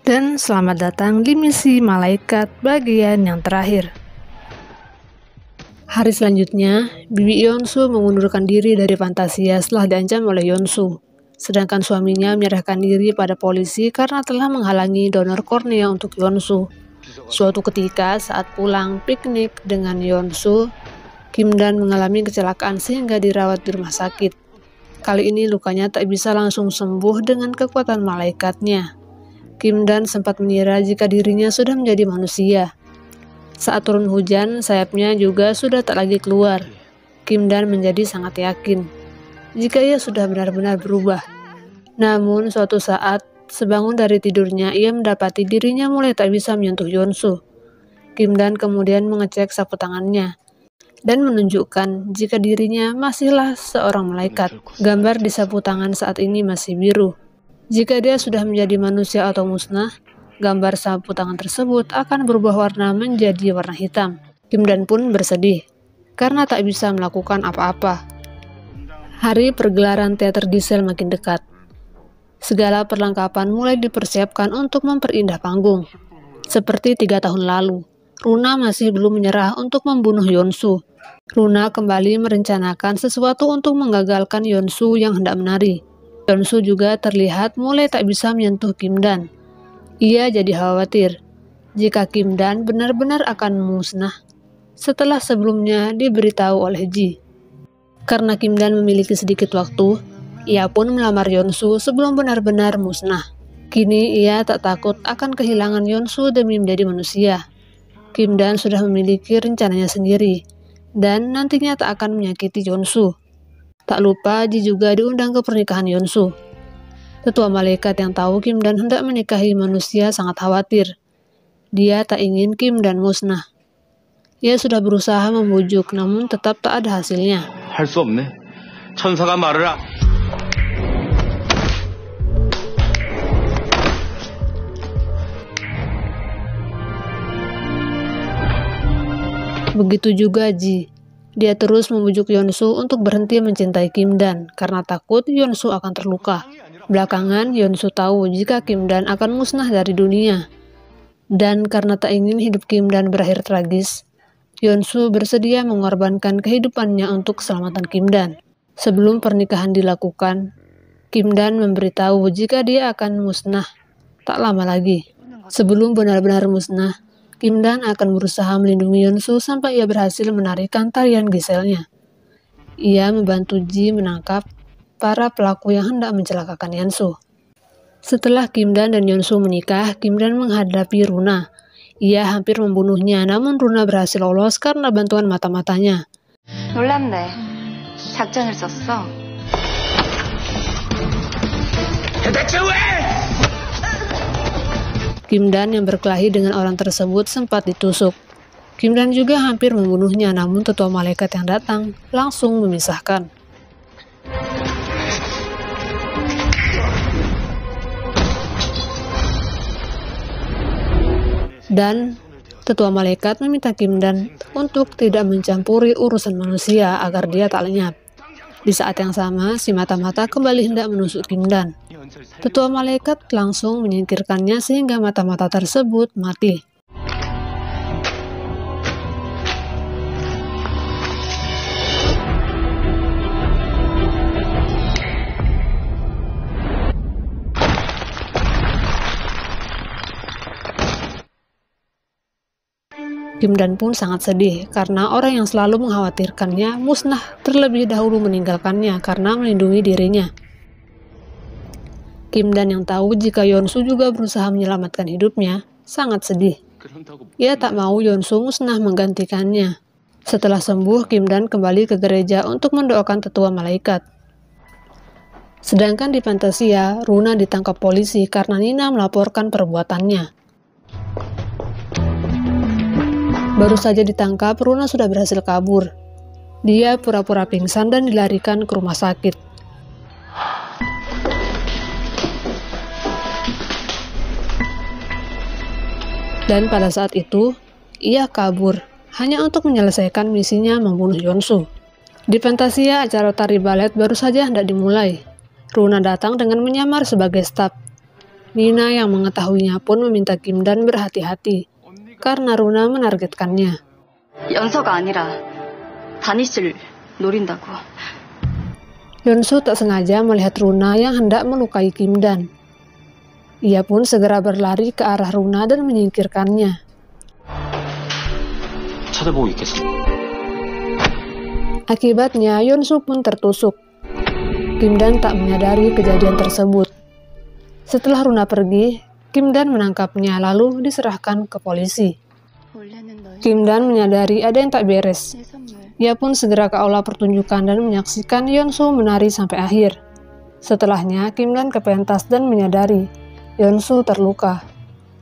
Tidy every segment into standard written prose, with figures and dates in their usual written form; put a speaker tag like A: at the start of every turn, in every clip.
A: Dan selamat datang di misi malaikat bagian yang terakhir. Hari selanjutnya, Bibi Yeonsu mengundurkan diri dari Fantasia setelah diancam oleh Yeonsu. Sedangkan suaminya menyerahkan diri pada polisi karena telah menghalangi donor kornea untuk Yeonsu. Suatu ketika saat pulang piknik dengan Yeonsu, Kim Dan mengalami kecelakaan sehingga dirawat di rumah sakit. Kali ini lukanya tak bisa langsung sembuh dengan kekuatan malaikatnya. Kim Dan sempat mengira jika dirinya sudah menjadi manusia. Saat turun hujan, sayapnya juga sudah tak lagi keluar. Kim Dan menjadi sangat yakin jika ia sudah benar-benar berubah. Namun suatu saat, sebangun dari tidurnya, ia mendapati dirinya mulai tak bisa menyentuh Yeonsu. Kim Dan kemudian mengecek sapu tangannya dan menunjukkan jika dirinya masihlah seorang malaikat. Gambar di sapu tangan saat ini masih biru. Jika dia sudah menjadi manusia atau musnah, gambar sapu tangan tersebut akan berubah warna menjadi warna hitam. Kim Dan pun bersedih karena tak bisa melakukan apa-apa. Hari pergelaran teater Giselle makin dekat. Segala perlengkapan mulai dipersiapkan untuk memperindah panggung. Seperti 3 tahun lalu, Runa masih belum menyerah untuk membunuh Yeonsu. Runa kembali merencanakan sesuatu untuk menggagalkan Yeonsu yang hendak menari. Yeonsu juga terlihat mulai tak bisa menyentuh Kim Dan. Ia jadi khawatir jika Kim Dan benar-benar akan musnah setelah sebelumnya diberitahu oleh Ji. Karena Kim Dan memiliki sedikit waktu, ia pun melamar Yeonsu sebelum benar-benar musnah. Kini ia tak takut akan kehilangan Yeonsu demi menjadi manusia. Kim Dan sudah memiliki rencananya sendiri dan nantinya tak akan menyakiti Yeonsu. Tak lupa Ji juga diundang ke pernikahan Yeonsu. Tetua malaikat yang tahu Kim Dan hendak menikahi manusia sangat khawatir. Dia tak ingin Kim Dan musnah. Ia sudah berusaha membujuk, namun tetap tak ada hasilnya.
B: 할 수 없네. 천사가 말을 안...
A: Begitu juga Ji. Dia terus membujuk Yeonsu untuk berhenti mencintai Kim Dan karena takut Yeonsu akan terluka. Belakangan, Yeonsu tahu jika Kim Dan akan musnah dari dunia. Dan karena tak ingin hidup Kim Dan berakhir tragis, Yeonsu bersedia mengorbankan kehidupannya untuk keselamatan Kim Dan. Sebelum pernikahan dilakukan, Kim Dan memberitahu jika dia akan musnah tak lama lagi. Sebelum benar-benar musnah, Kim Dan akan berusaha melindungi Yeonsu sampai ia berhasil menarikan tarian Giselle-nya. Ia membantu Ji menangkap para pelaku yang hendak mencelakakan Yeonsu. Setelah Kim Dan Yeonsu menikah, Kim Dan menghadapi Runa. Ia hampir membunuhnya, namun Runa berhasil lolos karena bantuan mata-matanya.
C: 놀랍네. 작전을 썼어.
B: 대체 왜?
A: Kim Dan yang berkelahi dengan orang tersebut sempat ditusuk. Kim Dan juga hampir membunuhnya, namun tetua malaikat yang datang langsung memisahkan. Dan tetua malaikat meminta Kim Dan untuk tidak mencampuri urusan manusia agar dia tak lenyap. Di saat yang sama, si mata-mata kembali hendak menusuk Kim Dan. Tetua malaikat langsung menyingkirkannya sehingga mata-mata tersebut mati. Kim Dan pun sangat sedih karena orang yang selalu mengkhawatirkannya musnah terlebih dahulu meninggalkannya karena melindungi dirinya. Kim Dan yang tahu jika Yeonsu juga berusaha menyelamatkan hidupnya sangat sedih. Ia tak mau Yeonsu musnah menggantikannya. Setelah sembuh, Kim Dan kembali ke gereja untuk mendoakan tetua malaikat. Sedangkan di Fantasia, Runa ditangkap polisi karena Nina melaporkan perbuatannya. Baru saja ditangkap, Runa sudah berhasil kabur. Dia pura-pura pingsan dan dilarikan ke rumah sakit. Dan pada saat itu, ia kabur hanya untuk menyelesaikan misinya membunuh Yeonsu. Di Fantasia, acara tari balet baru saja hendak dimulai. Runa datang dengan menyamar sebagai staf. Nina yang mengetahuinya pun meminta Kim Dan berhati-hati karena Runa menargetkannya.
C: 연서가 아니라 다니씨를 노린다고.
A: Yeonsu tak sengaja melihat Runa yang hendak melukai Kim Dan. Ia pun segera berlari ke arah Runa dan menyingkirkannya.
B: 쳐다보고 있겠어.
A: Akibatnya Yeonsu pun tertusuk. Kim Dan tak menyadari kejadian tersebut. Setelah Runa pergi, Kim Dan menangkapnya lalu diserahkan ke polisi. Kim Dan menyadari ada yang tak beres. Ia pun segera ke aula pertunjukan dan menyaksikan Yeonsu menari sampai akhir. Setelahnya, Kim Dan ke pentas dan menyadari Yeonsu terluka.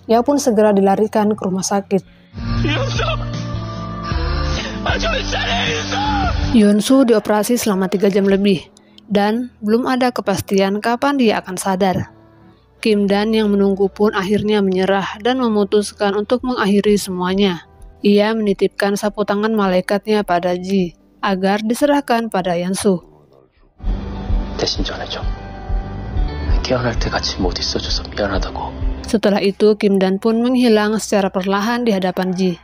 A: Ia pun segera dilarikan ke rumah sakit. Yeonsu dioperasi selama 3 jam lebih, dan belum ada kepastian kapan dia akan sadar. Kim Dan yang menunggu pun akhirnya menyerah dan memutuskan untuk mengakhiri semuanya. Ia menitipkan sapu tangan malaikatnya pada Ji agar diserahkan pada Yeonsu.
B: 대신 전해줘. 깨어날 때같이 못 있어줘서 미안하다고.
A: Setelah itu, Kim Dan pun menghilang secara perlahan di hadapan Ji.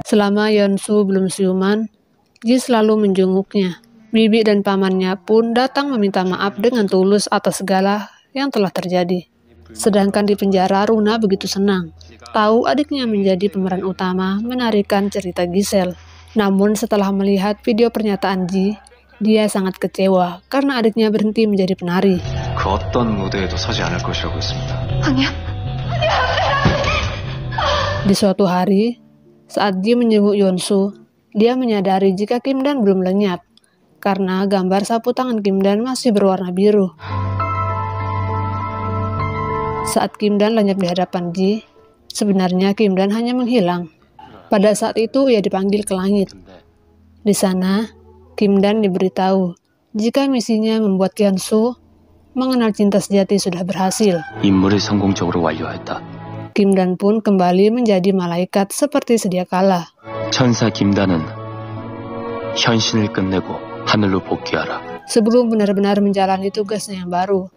A: Selama Yeonsu belum siuman, Ji selalu menjenguknya. Bibi dan pamannya pun datang meminta maaf dengan tulus atas segala yang telah terjadi. Sedangkan di penjara, Runa begitu senang tahu adiknya menjadi pemeran utama menarikan cerita Giselle. Namun setelah melihat video pernyataan Ji, dia sangat kecewa karena adiknya berhenti menjadi penari.
B: 그 어떤 무대에도 서지 않을 것이라고 했습니다.
C: 아니야.
A: Di suatu hari, saat Ji menjenguk Yeonsu, dia menyadari jika Kim Dan belum lenyap, karena gambar sapu tangan Kim Dan masih berwarna biru. Saat Kim Dan lenyap di hadapan Ji, sebenarnya Kim Dan hanya menghilang. Pada saat itu ia dipanggil ke langit. Di sana, Kim Dan diberitahu jika misinya membuat Yeonsu mengenal cinta sejati sudah berhasil.
B: 임무를 성공적으로 완료했다.
A: Kim Dan pun kembali menjadi malaikat seperti sedia kala.
B: 천사 김단은 현신을 끝내고 하늘로 복귀하라.
A: Sebelum benar-benar menjalani tugasnya yang baru,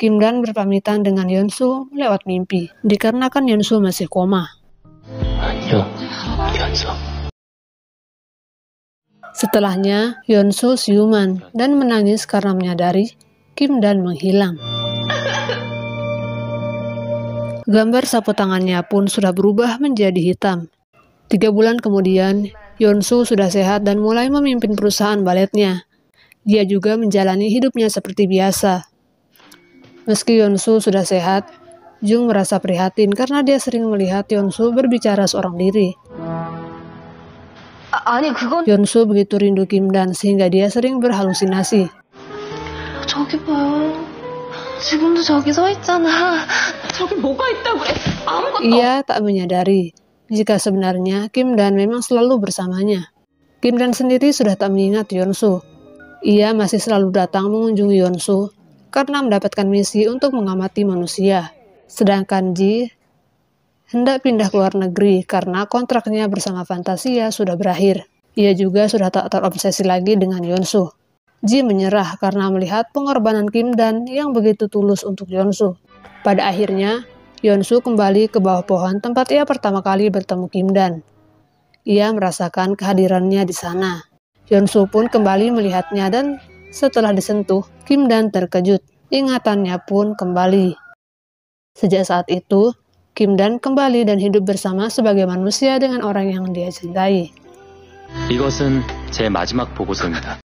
A: Kim Dan berpamitan dengan Yeonsu lewat mimpi, dikarenakan Yeonsu masih koma.
B: 안녕, 연서.
A: Setelahnya, Yeonsu siuman dan menangis karena menyadari Kim Dan menghilang. Gambar sapu tangannya pun sudah berubah menjadi hitam. 3 bulan kemudian, Yeonsu sudah sehat dan mulai memimpin perusahaan baletnya. Dia juga menjalani hidupnya seperti biasa. Meski Yeonsu sudah sehat, Jung merasa prihatin karena dia sering melihat Yeonsu berbicara seorang diri.
C: 아니 그건
A: Yeonsu begitu rindu Kim Dan sehingga dia sering berhalusinasi.
C: 저기 봐요. 지금도 저기 서 있잖아. 저기 뭐가 있다고 그래? 아무것도.
A: Ia tak menyadari jika sebenarnya Kim Dan memang selalu bersamanya. Kim Dan sendiri sudah tak mengingat Yeonsu. Ia masih selalu datang mengunjungi Yeonsu karena mendapatkan misi untuk mengamati manusia. Sedangkan Ji hendak pindah ke luar negeri karena kontraknya bersama Fantasia sudah berakhir. Ia juga sudah tak terobsesi lagi dengan Yeonsu. Ji menyerah karena melihat pengorbanan Kim Dan yang begitu tulus untuk Yeonsu. Pada akhirnya, Yeonsu kembali ke bawah pohon tempat ia pertama kali bertemu Kim Dan. Ia merasakan kehadirannya di sana. Yeonsu pun kembali melihatnya dan setelah disentuh, Kim Dan terkejut. Ingatannya pun kembali. Sejak saat itu, Kim Dan kembali dan hidup bersama sebagai manusia dengan orang yang dia cintai.
B: 이것은 제 마지막 보고서입니다.